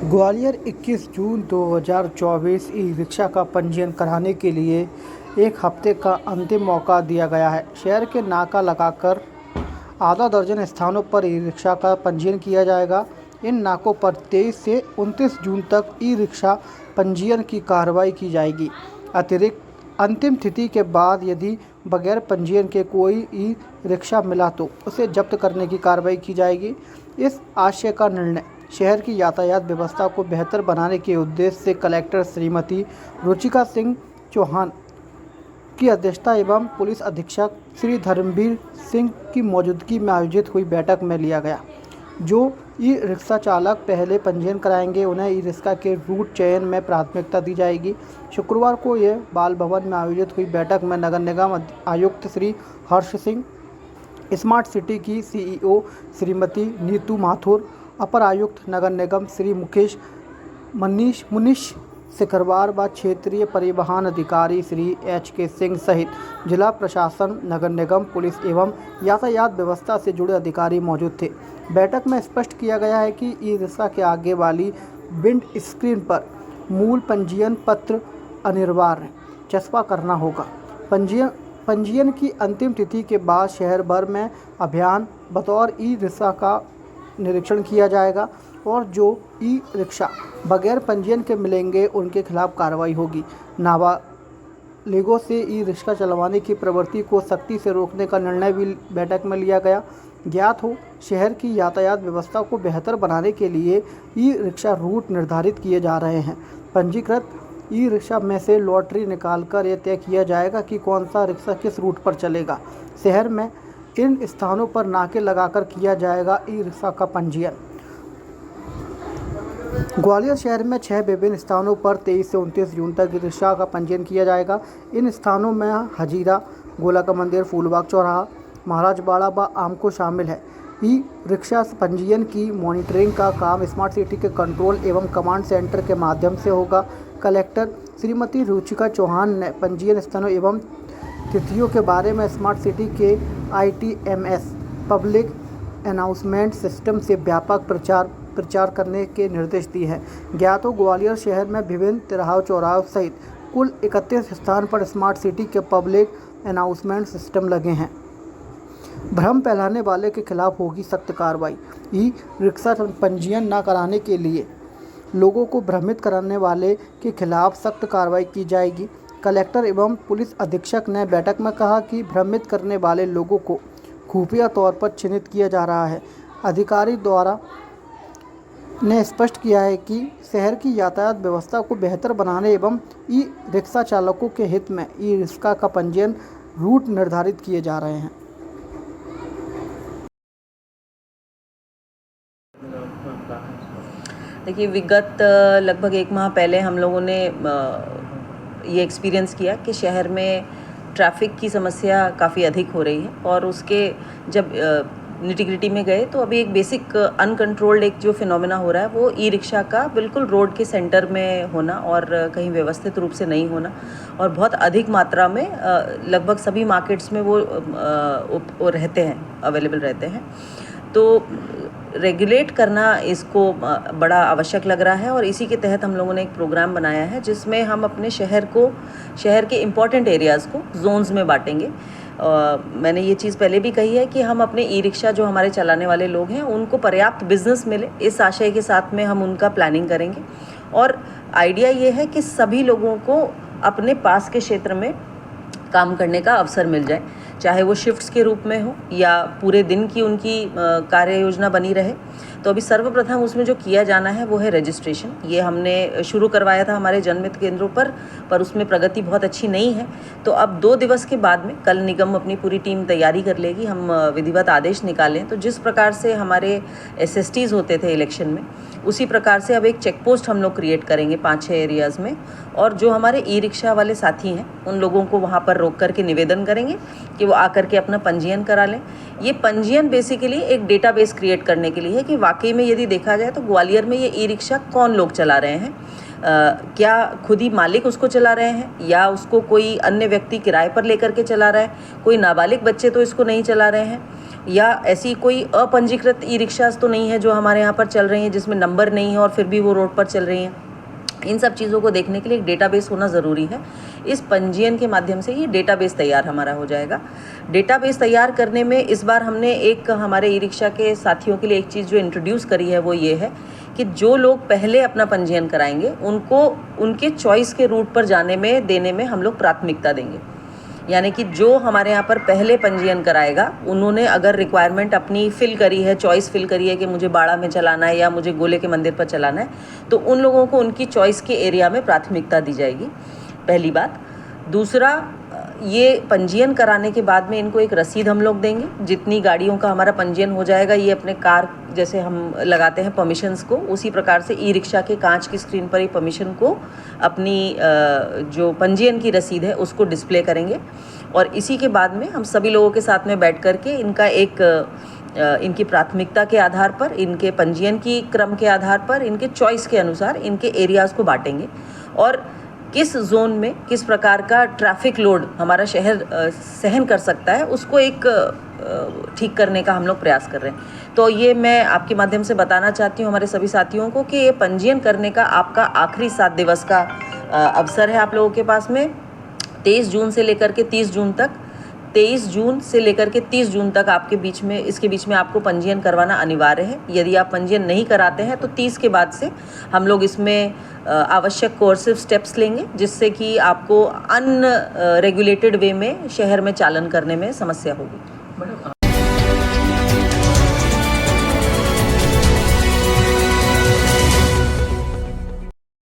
ग्वालियर 21 जून 2024 e rickshaw का पंजीयन कराने के लिए एक हफ्ते का अंतिम मौका दिया गया है। शहर के नाका लगाकर आधा दर्जन स्थानों पर ई-रिक्शा का पंजीयन किया जाएगा। इन नाकों पर 23 से 29 जून तक ई-रिक्शा पंजीयन की कार्रवाई की जाएगी। अतिरिक्त अंतिम तिथि के बाद यदि बगैर पंजीयन के कोई ई-रिक्शा मिला तो उसे जब्त करने की कार्रवाई की जाएगी। इस आशय का निर्णय शहर की यातायात व्यवस्था को बेहतर बनाने के उद्देश्य से कलेक्टर श्रीमती रुचिका सिंह चौहान की अध्यक्षता एवं पुलिस अधीक्षक श्री धर्मवीर सिंह की मौजूदगी में आयोजित हुई बैठक में लिया गया। जो ई रिक्शा चालक पहले पंजीयन कराएंगे उन्हें ई रिक्शा के रूट चयन में प्राथमिकता दी जाएगी। शुक्रवार को यह बाल भवन में आयोजित हुई बैठक में नगर निगम आयुक्त श्री हर्ष सिंह, स्मार्ट सिटी की सीईओ श्रीमती नीतू माथुर, अपर आयुक्त नगर निगम श्री मुकेश मुनीश सिकरवार व क्षेत्रीय परिवहन अधिकारी श्री HK सिंह सहित जिला प्रशासन, नगर निगम, पुलिस एवं यातायात व्यवस्था से जुड़े अधिकारी मौजूद थे। बैठक में स्पष्ट किया गया है कि ई रिक्शा के आगे वाली विंड स्क्रीन पर मूल पंजीयन पत्र अनिवार्य चस्पा करना होगा। पंजीयन की अंतिम तिथि के बाद शहर भर में अभियान बतौर ई रिक्शा का निरीक्षण किया जाएगा और जो ई रिक्शा बगैर पंजीयन के मिलेंगे उनके खिलाफ कार्रवाई होगी। नाबालिगों से ई रिक्शा चलवाने की प्रवृत्ति को सख्ती से रोकने का निर्णय भी बैठक में लिया गया। ज्ञात हो, शहर की यातायात व्यवस्था को बेहतर बनाने के लिए ई रिक्शा रूट निर्धारित किए जा रहे हैं। पंजीकृत ई रिक्शा में से लॉटरी निकालकर यह तय किया जाएगा कि कौन सा रिक्शा किस रूट पर चलेगा। शहर में इन स्थानों पर नाके लगाकर किया जाएगा ई रिक्शा का पंजीयन। ग्वालियर शहर में 6 विभिन्न स्थानों पर 23 से 29 जून तक ई रिक्शा का पंजीयन किया जाएगा। इन स्थानों में हजीरा, गोला का मंदिर, फूलबाग चौराहा, महाराजबाड़ा व आमको शामिल है। ई रिक्शा पंजीयन की मॉनिटरिंग का काम स्मार्ट सिटी के कंट्रोल एवं कमांड सेंटर के माध्यम से होगा। कलेक्टर श्रीमती रुचिका चौहान ने पंजीयन स्थानों एवं तिथियों के बारे में स्मार्ट सिटी के ITMS पब्लिक अनाउंसमेंट सिस्टम से व्यापक प्रचार करने के निर्देश दिए हैं। ज्ञात हो, ग्वालियर शहर में विभिन्न तिराहों चौराहों सहित कुल 31 स्थान पर स्मार्ट सिटी के पब्लिक अनाउंसमेंट सिस्टम लगे हैं। भ्रम फैलाने वाले के खिलाफ होगी सख्त कार्रवाई। ई रिक्शा पंजीयन न कराने के लिए लोगों को भ्रमित कराने वाले के खिलाफ सख्त कार्रवाई की जाएगी। कलेक्टर एवं पुलिस अधीक्षक ने बैठक में कहा कि भ्रमित करने वाले लोगों को खुफिया तौर पर चिन्हित किया जा रहा है। अधिकारी द्वारा ने स्पष्ट किया है कि शहर की यातायात व्यवस्था को बेहतर बनाने एवं ई रिक्शा चालकों के हित में ई रिक्शा का पंजीयन रूट निर्धारित किए जा रहे हैं। देखिए, विगत लगभग 1 माह पहले हम लोगों ने ये एक्सपीरियंस किया कि शहर में ट्रैफिक की समस्या काफ़ी अधिक हो रही है और उसके जब निटिग्रिटी में गए तो अभी एक बेसिक अनकंट्रोल्ड एक जो फिनोमेना हो रहा है वो ई रिक्शा का बिल्कुल रोड के सेंटर में होना और कहीं व्यवस्थित रूप से नहीं होना और बहुत अधिक मात्रा में लगभग सभी मार्केट्स में वो रहते हैं, अवेलेबल रहते हैं। तो रेगुलेट करना इसको बड़ा आवश्यक लग रहा है और इसी के तहत हम लोगों ने एक प्रोग्राम बनाया है जिसमें हम अपने शहर के इम्पॉर्टेंट एरियाज़ को जोन्स में बांटेंगे। मैंने ये चीज़ पहले भी कही है कि हम अपने ई रिक्शा जो हमारे चलाने वाले लोग हैं उनको पर्याप्त बिजनेस मिले, इस आशय के साथ में हम उनका प्लानिंग करेंगे। और आइडिया ये है कि सभी लोगों को अपने पास के क्षेत्र में काम करने का अवसर मिल जाए, चाहे वो शिफ्ट्स के रूप में हो या पूरे दिन की उनकी कार्य योजना बनी रहे। तो अभी सर्वप्रथम उसमें जो किया जाना है वो है रजिस्ट्रेशन। ये हमने शुरू करवाया था हमारे जनमित केंद्रों पर उसमें प्रगति बहुत अच्छी नहीं है। तो अब 2 दिवस के बाद में कल निगम अपनी पूरी टीम तैयारी कर लेगी, हम विधिवत आदेश निकालें। तो जिस प्रकार से हमारे SSTs होते थे इलेक्शन में, उसी प्रकार से अब एक चेक पोस्ट हम लोग क्रिएट करेंगे 5-6 एरियाज़ में और जो हमारे ई रिक्शा वाले साथी हैं उन लोगों को वहाँ पर रोक करके निवेदन करेंगे कि वो आकर के अपना पंजीयन करा लें। ये पंजीयन बेसिकली एक डेटाबेस क्रिएट करने के लिए है कि वाकई में यदि देखा जाए तो ग्वालियर में ये ई रिक्शा कौन लोग चला रहे हैं, क्या खुद ही मालिक उसको चला रहे हैं या उसको कोई अन्य व्यक्ति किराए पर लेकर के चला रहा है, कोई नाबालिग बच्चे तो इसको नहीं चला रहे हैं, या ऐसी कोई अपंजीकृत ई रिक्शास तो नहीं है जो हमारे यहाँ पर चल रही हैं जिसमें नंबर नहीं है और फिर भी वो रोड पर चल रही हैं। इन सब चीज़ों को देखने के लिए एक डेटाबेस होना ज़रूरी है। इस पंजीयन के माध्यम से ये डेटाबेस तैयार हमारा हो जाएगा। डेटाबेस तैयार करने में इस बार हमने एक हमारे ई रिक्शा के साथियों के लिए एक चीज़ जो इंट्रोड्यूस करी है वो ये है कि जो लोग पहले अपना पंजीयन कराएंगे उनको उनके चॉइस के रूट पर देने में हम लोग प्राथमिकता देंगे। यानी कि जो हमारे यहाँ पर पहले पंजीयन कराएगा, उन्होंने अगर रिक्वायरमेंट अपनी फिल करी है, चॉइस फिल करी है कि मुझे बाड़ा में चलाना है या मुझे गोले के मंदिर पर चलाना है, तो उन लोगों को उनकी चॉइस के एरिया में प्राथमिकता दी जाएगी, पहली बात। दूसरा, ये पंजीयन कराने के बाद में इनको एक रसीद हम लोग देंगे। जितनी गाड़ियों का हमारा पंजीयन हो जाएगा, ये अपने कार जैसे हम लगाते हैं परमिशंस को, उसी प्रकार से ई रिक्शा के कांच की स्क्रीन पर ही परमिशन को अपनी जो पंजीयन की रसीद है उसको डिस्प्ले करेंगे। और इसी के बाद में हम सभी लोगों के साथ में बैठ कर के इनका इनकी प्राथमिकता के आधार पर, इनके पंजीयन की क्रम के आधार पर, इनके चॉइस के अनुसार इनके एरियाज़ को बांटेंगे और किस जोन में किस प्रकार का ट्रैफिक लोड हमारा शहर सहन कर सकता है उसको एक ठीक करने का हम लोग प्रयास कर रहे हैं। तो ये मैं आपके माध्यम से बताना चाहती हूँ हमारे सभी साथियों को कि ये पंजीयन करने का आपका आखिरी 7 दिवस का अवसर है आप लोगों के पास में। 23 जून से लेकर के 30 जून तक, 23 जून से लेकर के 30 जून तक इसके बीच में आपको पंजीयन करवाना अनिवार्य है। यदि आप पंजीयन नहीं कराते हैं तो 30 के बाद से हम लोग इसमें आवश्यक कोर्सिव स्टेप्स लेंगे, जिससे कि आपको अनरेगुलेटेड वे में शहर में चालन करने में समस्या होगी।